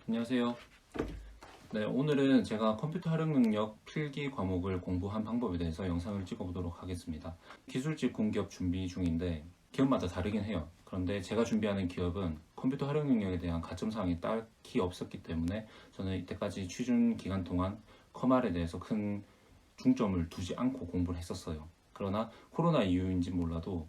안녕하세요. 네, 오늘은 제가 컴퓨터 활용 능력 필기 과목을 공부한 방법에 대해서 영상을 찍어보도록 하겠습니다. 기술직 공기업 준비 중인데 기업마다 다르긴 해요. 그런데 제가 준비하는 기업은 컴퓨터 활용 능력에 대한 가점사항이 딱히 없었기 때문에 저는 이때까지 취준 기간 동안 컴활에 대해서 큰 중점을 두지 않고 공부를 했었어요. 그러나 코로나 이후인지 몰라도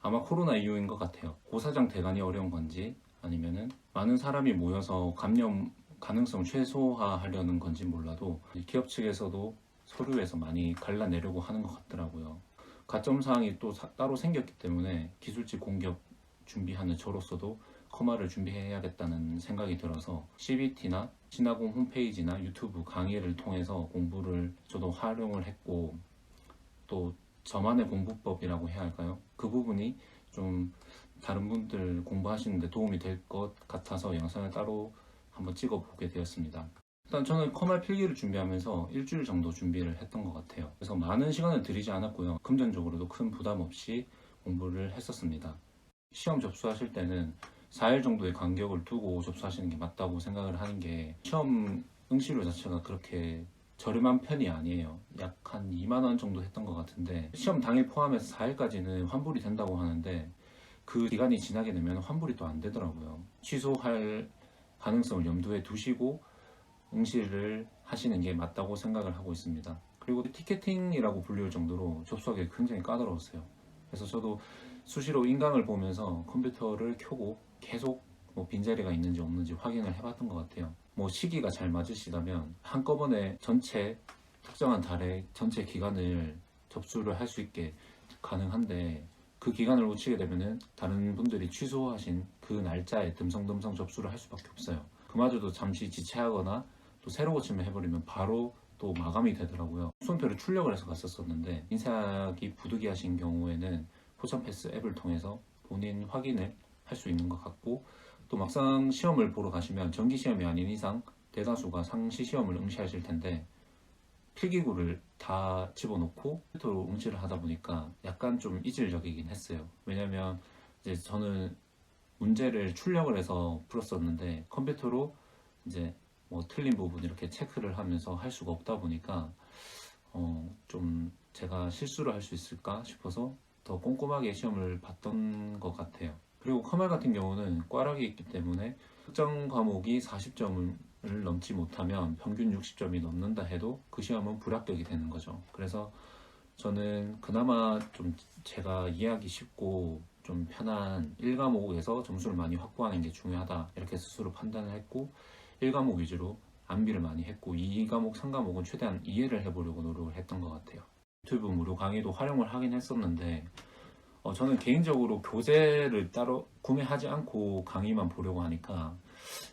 아마 코로나 이후인 것 같아요. 고사장 대관이 어려운 건지 아니면은 많은 사람이 모여서 감염 가능성 최소화하려는 건지 몰라도 기업 측에서도 서류에서 많이 갈라내려고 하는 것 같더라고요. 가점 사항이 또 따로 생겼기 때문에 기술직 공기업 준비하는 저로서도 커마를 준비해야겠다는 생각이 들어서 CBT나 신화공 홈페이지나 유튜브 강의를 통해서 공부를 저도 활용을 했고, 또 저만의 공부법이라고 해야 할까요? 그 부분이 좀 다른 분들 공부하시는데 도움이 될 것 같아서 영상을 따로 한번 찍어보게 되었습니다. 일단 저는 컴활 필기를 준비하면서 일주일 정도 준비를 했던 것 같아요. 그래서 많은 시간을 들이지 않았고요. 금전적으로도 큰 부담 없이 공부를 했었습니다. 시험 접수하실 때는 4일 정도의 간격을 두고 접수하시는 게 맞다고 생각을 하는 게, 시험 응시료 자체가 그렇게 저렴한 편이 아니에요. 약 한 2만 원 정도 했던 것 같은데, 시험 당일 포함해서 4일까지는 환불이 된다고 하는데 그 기간이 지나게 되면 환불이 또 안 되더라고요. 취소할 가능성을 염두에 두시고 응시를 하시는 게 맞다고 생각을 하고 있습니다. 그리고 티켓팅이라고 불릴 정도로 접수하기 굉장히 까다로웠어요. 그래서 저도 수시로 인강을 보면서 컴퓨터를 켜고 계속 뭐 빈자리가 있는지 없는지 확인을 해봤던 것 같아요. 뭐 시기가 잘 맞으시다면 한꺼번에 전체 특정한 달에 전체 기간을 접수를 할 수 있게 가능한데, 그 기간을 놓치게 되면은 다른 분들이 취소하신 그 날짜에 듬성듬성 접수를 할 수밖에 없어요. 그마저도 잠시 지체하거나 또 새로 고침을 해버리면 바로 또 마감이 되더라고요. 수험표를 출력을 해서 갔었었는데, 인쇄하기 부득이하신 경우에는 포천패스 앱을 통해서 본인 확인을 할 수 있는 것 같고, 또 막상 시험을 보러 가시면 정기시험이 아닌 이상 대다수가 상시시험을 응시하실 텐데 필기구를 다 집어넣고 컴퓨터로 응시를 하다 보니까 약간 좀 이질적이긴 했어요. 왜냐면 이제 저는 문제를 출력을 해서 풀었었는데 컴퓨터로 이제 뭐 틀린 부분 이렇게 체크를 하면서 할 수가 없다 보니까 좀 제가 실수를 할 수 있을까 싶어서 더 꼼꼼하게 시험을 봤던 것 같아요. 그리고 커말 같은 경우는 꽈락이 있기 때문에 특정 과목이 40점을 넘지 못하면 평균 60점이 넘는다 해도 그 시험은 불합격이 되는 거죠. 그래서 저는 그나마 좀 제가 이해하기 쉽고 좀 편한 1과목에서 점수를 많이 확보하는 게 중요하다, 이렇게 스스로 판단을 했고 1과목 위주로 암기를 많이 했고 2과목, 3과목은 최대한 이해를 해보려고 노력을 했던 것 같아요. 유튜브 무료 강의도 활용을 하긴 했었는데 저는 개인적으로 교재를 따로 구매하지 않고 강의만 보려고 하니까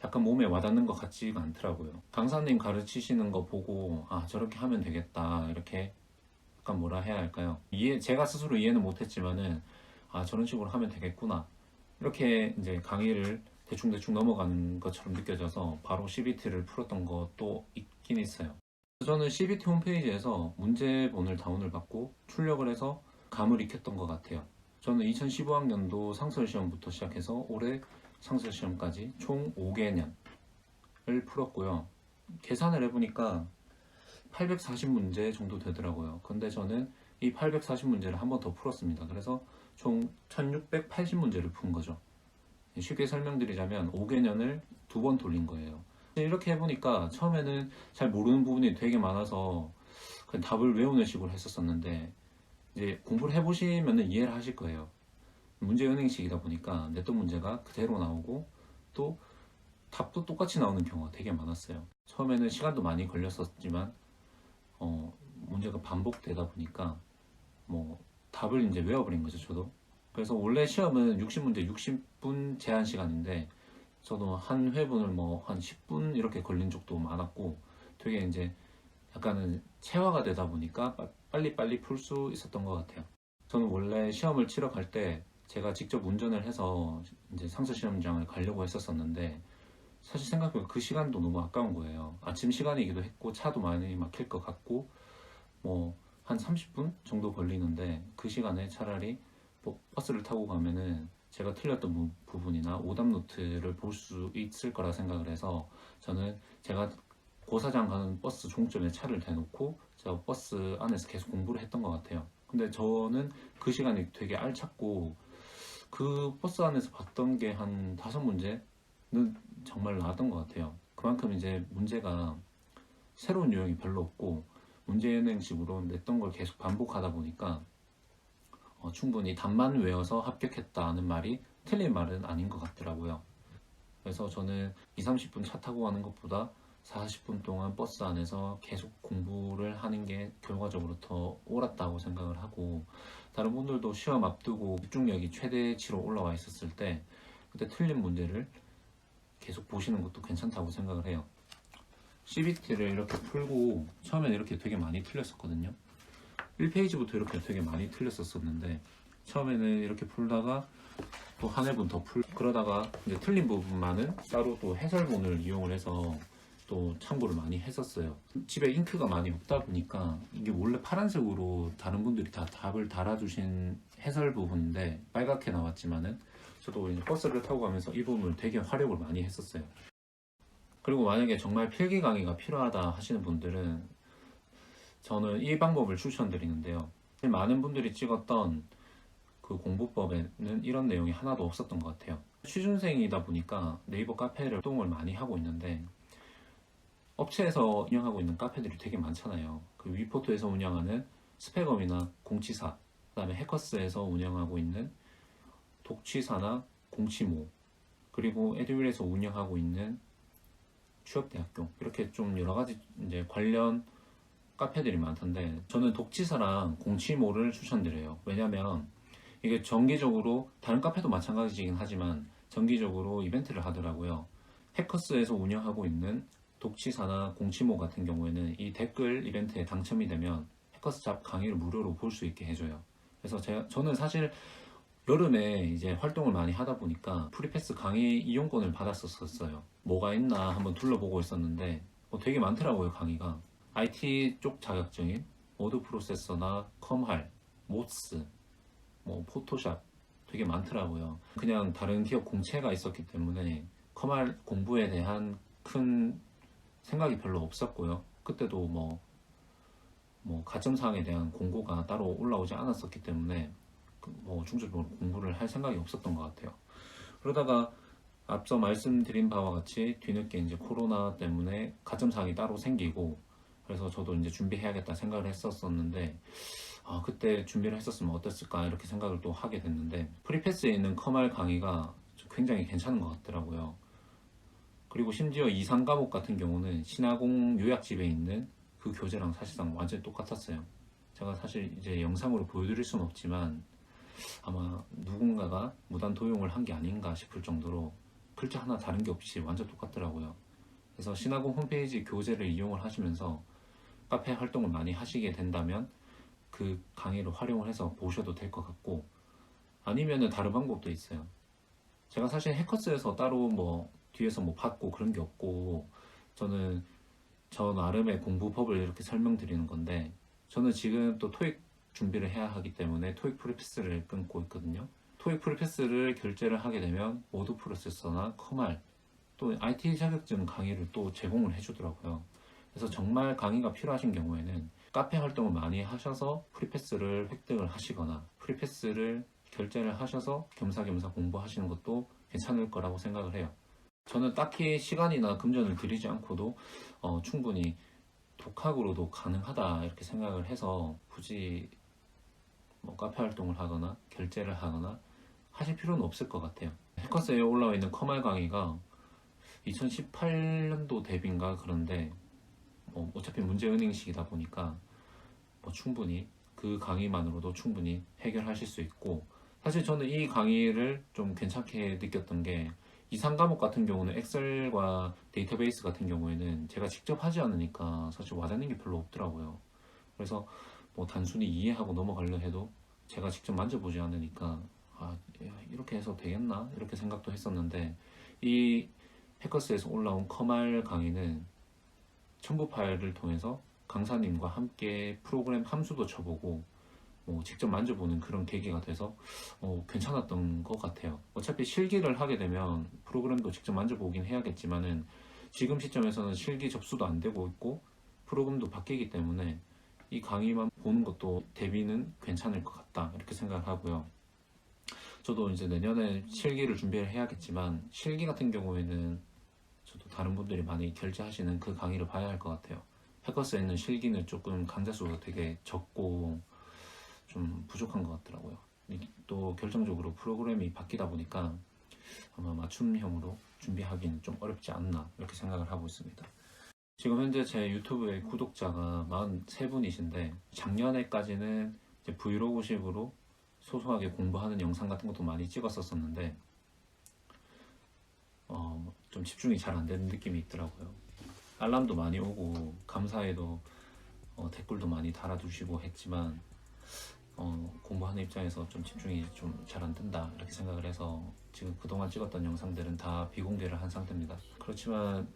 약간 몸에 와닿는 것 같지가 않더라고요. 강사님 가르치시는 거 보고 아, 저렇게 하면 되겠다, 이렇게 약간 뭐라 해야 할까요? 제가 스스로 이해는 못했지만은 아, 저런 식으로 하면 되겠구나, 이렇게 이제 강의를 대충대충 넘어가는 것처럼 느껴져서 바로 CBT를 풀었던 것도 있긴 있어요. 저는 CBT 홈페이지에서 문제본을 다운을 받고 출력을 해서 감을 익혔던 것 같아요. 저는 2015학년도 상설시험부터 시작해서 올해 상설시험까지 총 5개년을 풀었고요. 계산을 해보니까 840문제 정도 되더라고요. 근데 저는 이 840문제를 한 번 더 풀었습니다. 그래서 총 1680문제를 푼 거죠. 쉽게 설명드리자면 5개년을 두 번 돌린 거예요. 이렇게 해보니까 처음에는 잘 모르는 부분이 되게 많아서 그냥 답을 외우는 식으로 했었었는데, 이제 공부를 해보시면 이해를 하실 거예요. 문제 은행식이다 보니까 냈던 문제가 그대로 나오고 또 답도 똑같이 나오는 경우가 되게 많았어요. 처음에는 시간도 많이 걸렸었지만 문제가 반복되다 보니까 뭐 답을 이제 외워버린 거죠, 저도. 그래서 원래 시험은 60문제 60분 제한 시간인데 저도 한 회분을 뭐 한 10분 이렇게 걸린 적도 많았고, 되게 이제 약간은 체화가 되다 보니까 빨리빨리 풀 수 있었던 것 같아요. 저는 원래 시험을 치러 갈 때 제가 직접 운전을 해서 이제 상수 시험장을 가려고 했었었는데, 사실 생각해보면 그 시간도 너무 아까운 거예요. 아침 시간이기도 했고 차도 많이 막힐 것 같고 뭐 한 30분 정도 걸리는데 그 시간에 차라리 버스를 타고 가면은 제가 틀렸던 부분이나 오답 노트를 볼 수 있을 거라 생각을 해서 저는 제가 고사장 가는 버스 종점에 차를 대놓고 제가 버스 안에서 계속 공부를 했던 것 같아요. 근데 저는 그 시간이 되게 알찼고 그 버스 안에서 봤던 게 한 5문제는 정말 나왔던 것 같아요. 그만큼 이제 문제가 새로운 유형이 별로 없고 문제은행식으로 냈던 걸 계속 반복하다 보니까 충분히 답만 외워서 합격했다는 말이 틀린 말은 아닌 것 같더라고요. 그래서 저는 2, 30분 차 타고 가는 것보다 40분 동안 버스 안에서 계속 공부를 하는 게 결과적으로 더 옳았다고 생각을 하고, 다른 분들도 시험 앞두고 집중력이 최대치로 올라와 있었을 때 그때 틀린 문제를 계속 보시는 것도 괜찮다고 생각을 해요. CBT를 이렇게 풀고 처음에는 이렇게 되게 많이 틀렸었거든요. 1페이지부터 이렇게 되게 많이 틀렸었는데 처음에는 이렇게 풀다가 또 한 회분 더 그러다가 이제 틀린 부분만은 따로 또 해설본을 이용을 해서 또 참고를 많이 했었어요. 집에 잉크가 많이 없다 보니까 이게 원래 파란색으로 다른 분들이 다 답을 달아주신 해설 부분인데 빨갛게 나왔지만은 저도 이제 버스를 타고 가면서 이 부분을 되게 활용을 많이 했었어요. 그리고 만약에 정말 필기 강의가 필요하다 하시는 분들은 저는 이 방법을 추천드리는데요. 많은 분들이 찍었던 그 공부법에는 이런 내용이 하나도 없었던 것 같아요. 취준생이다 보니까 네이버 카페를 활동을 많이 하고 있는데 업체에서 운영하고 있는 카페들이 되게 많잖아요. 그 위포토에서 운영하는 스펙업이나 공치사, 그다음에 해커스에서 운영하고 있는 독취사나 공치모, 그리고 에듀윌에서 운영하고 있는 취업대학교, 이렇게 좀 여러 가지 이제 관련 카페들이 많던데 저는 독치사랑 공치모를 추천드려요. 왜냐면 이게 정기적으로 다른 카페도 마찬가지이긴 하지만 정기적으로 이벤트를 하더라고요. 해커스에서 운영하고 있는 독치사나 공치모 같은 경우에는 이 댓글 이벤트에 당첨이 되면 해커스 잡 강의를 무료로 볼 수 있게 해줘요. 그래서 저는 사실 여름에 이제 활동을 많이 하다 보니까 프리패스 강의 이용권을 받았었어요. 뭐가 있나 한번 둘러보고 있었는데 되게 많더라고요, 강의가. IT 쪽 자격증인 워드 프로세서나 컴할, 모스, 뭐 포토샵 되게 많더라고요. 그냥 다른 기업 공채가 있었기 때문에 컴할 공부에 대한 큰 생각이 별로 없었고요. 그때도 뭐 가점사항에 대한 공고가 따로 올라오지 않았었기 때문에 뭐 중점적으로 공부를 할 생각이 없었던 것 같아요. 그러다가 앞서 말씀드린 바와 같이 뒤늦게 이제 코로나 때문에 가점사항이 따로 생기고 그래서 저도 이제 준비해야겠다 생각을 했었는데 그때 준비를 했었으면 어땠을까 이렇게 생각을 또 하게 됐는데 프리패스에 있는 컴할 강의가 굉장히 괜찮은 것 같더라고요. 그리고 심지어 이상 과목 같은 경우는 신화공 요약집에 있는 그 교재랑 사실상 완전히 똑같았어요. 제가 사실 이제 영상으로 보여드릴 수는 없지만 아마 누군가가 무단 도용을 한 게 아닌가 싶을 정도로 글자 하나 다른 게 없이 완전 똑같더라고요. 그래서 신화공 홈페이지 교재를 이용을 하시면서 카페 활동을 많이 하시게 된다면 그 강의를 활용을 해서 보셔도 될 것 같고, 아니면은 다른 방법도 있어요. 제가 사실 해커스에서 따로 뭐 뒤에서 뭐 받고 그런 게 없고 저는 저 나름의 공부법을 이렇게 설명드리는 건데, 저는 지금 또 토익 준비를 해야 하기 때문에 토익 프리패스를 끊고 있거든요. 토익 프리패스를 결제를 하게 되면 워드 프로세서나 컴할 또 IT 자격증 강의를 또 제공을 해주더라고요. 그래서 정말 강의가 필요하신 경우에는 카페 활동을 많이 하셔서 프리패스를 획득을 하시거나 프리패스를 결제를 하셔서 겸사겸사 공부하시는 것도 괜찮을 거라고 생각을 해요. 저는 딱히 시간이나 금전을 들이지 않고도 충분히 독학으로도 가능하다 이렇게 생각을 해서 굳이 뭐 카페 활동을 하거나 결제를 하거나 하실 필요는 없을 것 같아요. 해커스에 올라와 있는 커말 강의가 2018년도 대비인가 그런데 어차피 문제은행식이다 보니까 충분히 그 강의만으로도 충분히 해결하실 수 있고, 사실 저는 이 강의를 좀 괜찮게 느꼈던 게 이상 과목 같은 경우는 엑셀과 데이터베이스 같은 경우에는 제가 직접 하지 않으니까 사실 와닿는 게 별로 없더라고요. 그래서 뭐 단순히 이해하고 넘어가려 해도 제가 직접 만져보지 않으니까 이렇게 해서 되겠나 이렇게 생각도 했었는데, 이 해커스에서 올라온 커말 강의는 첨부 파일을 통해서 강사님과 함께 프로그램 함수도 쳐보고 직접 만져보는 그런 계기가 돼서 괜찮았던 것 같아요. 어차피 실기를 하게 되면 프로그램도 직접 만져보긴 해야겠지만은 지금 시점에서는 실기 접수도 안 되고 있고 프로그램도 바뀌기 때문에 이 강의만 보는 것도 대비는 괜찮을 것 같다 이렇게 생각을 하고요. 저도 이제 내년에 실기를 준비를 해야겠지만 실기 같은 경우에는 저도 다른 분들이 많이 결제하시는 그 강의를 봐야 할 것 같아요. 패커스에 있는 실기는 조금 강좌 수가 되게 적고 좀 부족한 것 같더라고요. 또 결정적으로 프로그램이 바뀌다 보니까 아마 맞춤형으로 준비하기는 좀 어렵지 않나 이렇게 생각을 하고 있습니다. 지금 현재 제 유튜브의 구독자가 43분이신데 작년에까지는 이제 브이로그식으로 소소하게 공부하는 영상 같은 것도 많이 찍었었는데 좀 집중이 잘 안 되는 느낌이 있더라고요. 알람도 많이 오고 감사에도 댓글도 많이 달아주시고 했지만 공부하는 입장에서 좀 집중이 좀 잘 안 된다 이렇게 생각을 해서 지금 그동안 찍었던 영상들은 다 비공개를 한 상태입니다. 그렇지만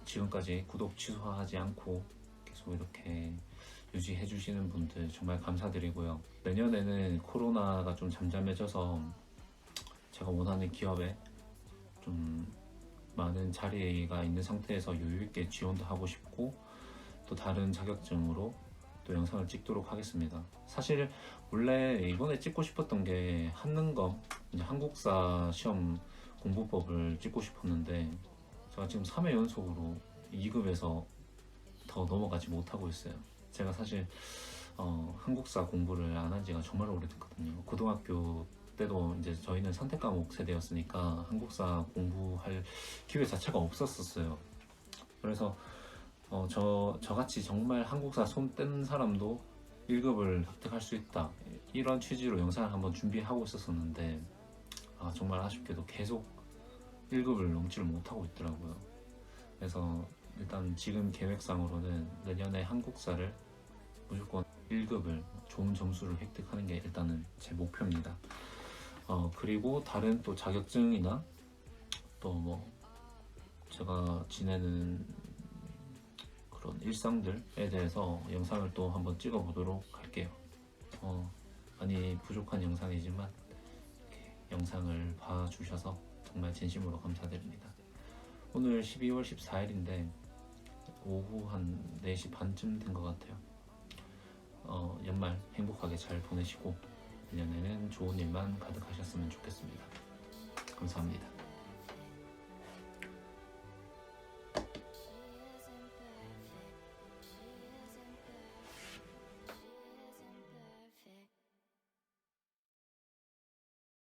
지금까지 구독 취소하지 않고 계속 이렇게 유지해 주시는 분들 정말 감사드리고요. 내년에는 코로나가 좀 잠잠해져서 제가 원하는 기업에 좀 많은 자리가 있는 상태에서 여유있게 지원도 하고 싶고 또 다른 자격증으로 또 영상을 찍도록 하겠습니다. 사실 원래 이번에 찍고 싶었던 게 한능검 이제 한국사 시험 공부법을 찍고 싶었는데 제가 지금 3회 연속으로 2급에서 더 넘어가지 못하고 있어요. 제가 사실 한국사 공부를 안 한 지가 정말 오래됐거든요. 고등학교 때도 이제 저희는 선택 과목 세대였으니까 한국사 공부할 기회 자체가 없었었어요. 그래서 저같이 정말 한국사 손 뗀 사람도 1급을 획득할 수 있다 이런 취지로 영상을 한번 준비하고 있었는데 정말 아쉽게도 계속 1급을 넘지를 못하고 있더라고요. 그래서 일단 지금 계획상으로는 내년에 한국사를 무조건 1급을 좋은 점수를 획득하는 게 일단은 제 목표입니다. 그리고 다른 또 자격증이나 또 뭐 제가 지내는 그런 일상들에 대해서 영상을 또 한번 찍어 보도록 할게요. 많이 부족한 영상이지만 이렇게 영상을 봐주셔서 정말 진심으로 감사드립니다. 오늘 12월 14일인데 오후 한 4시 반쯤 된 것 같아요. 연말 행복하게 잘 보내시고 내년에는 좋은 일만 가득하셨으면 좋겠습니다. 감사합니다.